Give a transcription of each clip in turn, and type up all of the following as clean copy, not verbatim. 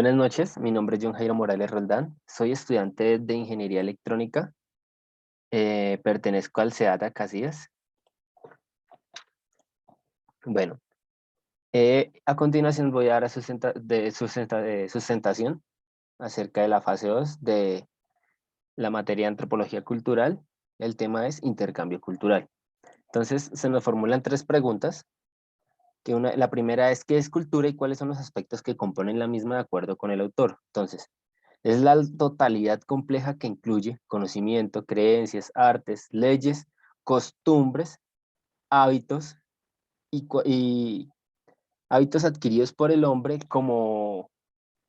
Buenas noches, mi nombre es John Jairo Morales Roldán, soy estudiante de Ingeniería Electrónica, pertenezco al SEATA Casillas. Bueno, a continuación voy a dar sustentación acerca de la fase 2 de la materia de Antropología Cultural. El tema es intercambio cultural. Entonces, se nos formulan tres preguntas. La primera es: ¿qué es cultura y cuáles son los aspectos que componen la misma de acuerdo con el autor? Entonces, es la totalidad compleja que incluye conocimiento, creencias, artes, leyes, costumbres, hábitos y hábitos adquiridos por el hombre como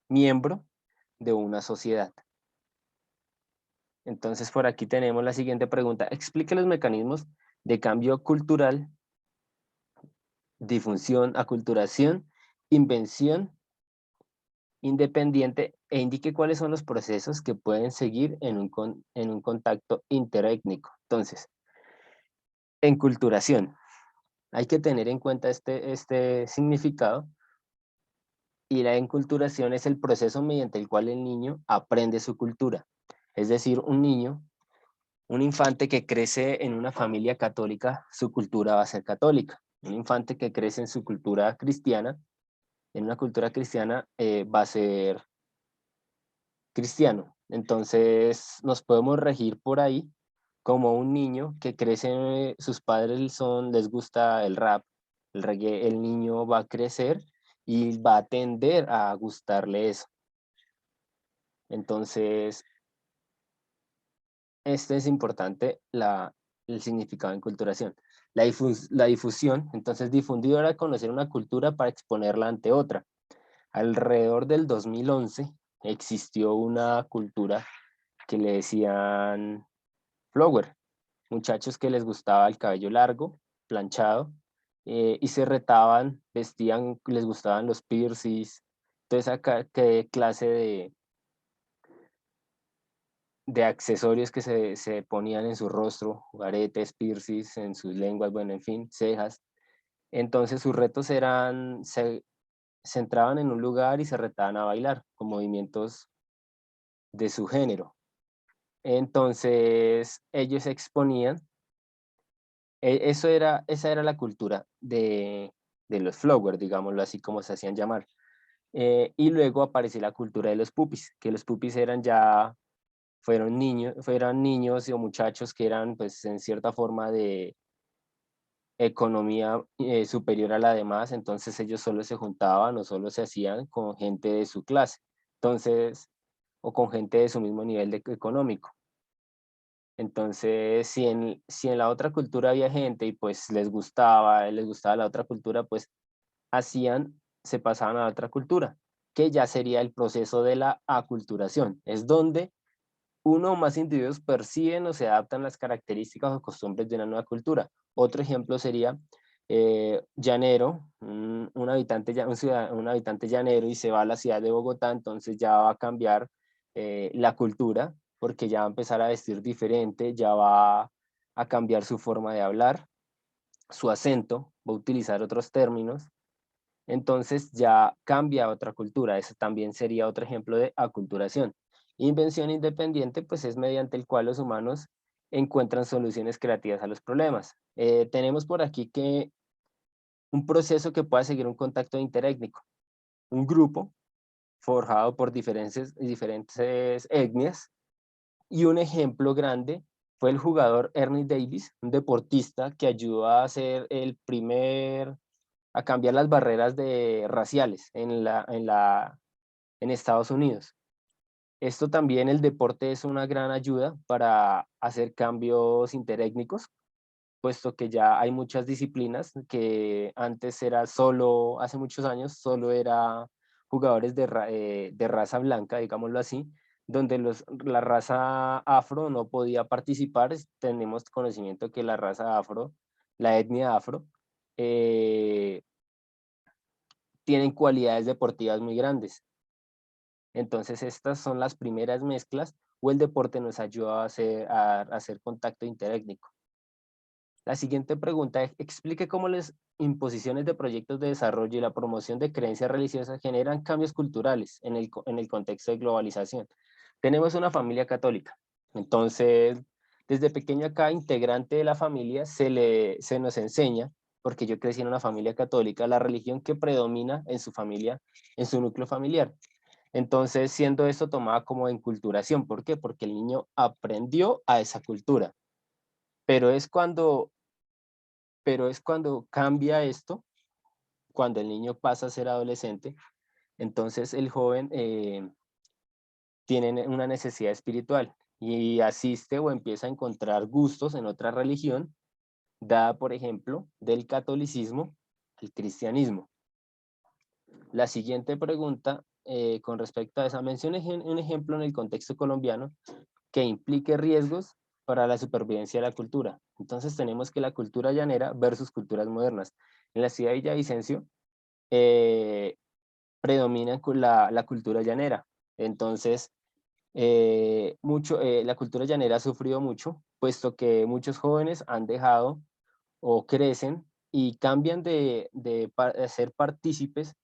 miembro de una sociedad. Entonces, por aquí tenemos la siguiente pregunta. Explique los mecanismos de cambio cultural, difusión, aculturación, invención independiente e indique cuáles son los procesos que pueden seguir en un contacto interétnico. Entonces, enculturación. Hay que tener en cuenta este significado, y la enculturación es el proceso mediante el cual el niño aprende su cultura. Es decir, un infante que crece en una familia católica, su cultura va a ser católica. Un infante que crece en su cultura cristiana, en una cultura cristiana, va a ser cristiano. Entonces nos podemos regir por ahí como un niño que crece, sus padres les gusta el rap, el reggae, el niño va a crecer y va a tender a gustarle eso. Entonces, este es importante el significado de enculturación. La difusión, entonces difundir era conocer una cultura para exponerla ante otra. Alrededor del 2011 existió una cultura que le decían flower, muchachos que les gustaba el cabello largo, planchado, y se retaban, vestían, les gustaban los piercings, toda esa clase de accesorios que se ponían en su rostro, aretes, piercings, en sus lenguas, bueno, en fin, cejas. Entonces sus retos se centraban en un lugar y se retaban a bailar con movimientos de su género. Entonces ellos exponían. Esa era la cultura de los flowers, digámoslo así como se hacían llamar. Y luego apareció la cultura de los pupis, que los pupis fueron niños o muchachos que eran, pues, en cierta forma de economía superior a la demás. Entonces ellos solo se juntaban o solo se hacían con gente de su clase, entonces, o con gente de su mismo nivel económico. Entonces, si en la otra cultura había gente y pues les gustaba la otra cultura, pues se pasaban a la otra cultura, que ya sería el proceso de la aculturación. Es donde uno o más individuos perciben o se adaptan las características o costumbres de una nueva cultura. Otro ejemplo sería llanero, un habitante llanero y se va a la ciudad de Bogotá. Entonces ya va a cambiar la cultura, porque ya va a empezar a vestir diferente, ya va a cambiar su forma de hablar, su acento, va a utilizar otros términos. Entonces ya cambia a otra cultura. Eso también sería otro ejemplo de aculturación. Invención independiente, pues, es mediante el cual los humanos encuentran soluciones creativas a los problemas. Tenemos por aquí que un proceso que pueda seguir un contacto interétnico, un grupo forjado por diferentes etnias, y un ejemplo grande fue el jugador Ernie Davis, un deportista que ayudó a hacer a cambiar las barreras raciales en Estados Unidos. Esto también, el deporte es una gran ayuda para hacer cambios interétnicos, puesto que ya hay muchas disciplinas que antes hace muchos años, solo era jugadores de raza blanca, digámoslo así, donde la raza afro no podía participar. Tenemos conocimiento que la raza afro, la etnia afro, eh, tienen cualidades deportivas muy grandes. Entonces estas son las primeras mezclas, o el deporte nos ayuda a hacer contacto interétnico. La siguiente pregunta es, explique cómo las imposiciones de proyectos de desarrollo y la promoción de creencias religiosas generan cambios culturales en el contexto de globalización. Tenemos una familia católica, entonces desde pequeño a cada integrante de la familia se nos enseña, porque yo crecí en una familia católica, la religión que predomina en su familia, en su núcleo familiar. Entonces, siendo esto tomada como enculturación. ¿Por qué? Porque el niño aprendió a esa cultura. Pero es cuando, pero es cuando cambia esto, cuando el niño pasa a ser adolescente, entonces el joven tiene una necesidad espiritual y asiste o empieza a encontrar gustos en otra religión, dada, por ejemplo, del catolicismo al cristianismo. La siguiente pregunta, con respecto a esa, menciona un ejemplo en el contexto colombiano que implique riesgos para la supervivencia de la cultura. Entonces tenemos que la cultura llanera versus culturas modernas. En la ciudad de Villavicencio eh, predomina la cultura llanera. Entonces, la cultura llanera ha sufrido mucho, puesto que muchos jóvenes han dejado o crecen y cambian de ser partícipes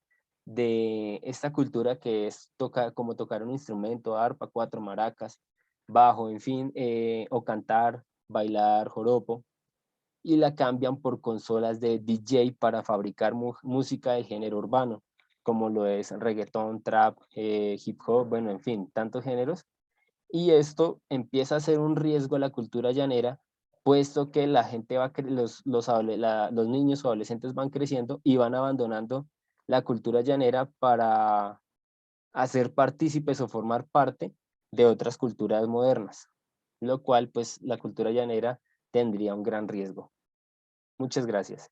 de esta cultura que es como tocar un instrumento, arpa, cuatro maracas, bajo, en fin, o cantar, bailar, joropo, y la cambian por consolas de DJ para fabricar música de género urbano, como lo es reggaetón, trap, hip hop, bueno, en fin, tantos géneros. Y esto empieza a ser un riesgo a la cultura llanera, puesto que la gente va, los niños o adolescentes van creciendo y van abandonando la cultura llanera para hacer partícipes o formar parte de otras culturas modernas, lo cual pues la cultura llanera tendría un gran riesgo. Muchas gracias.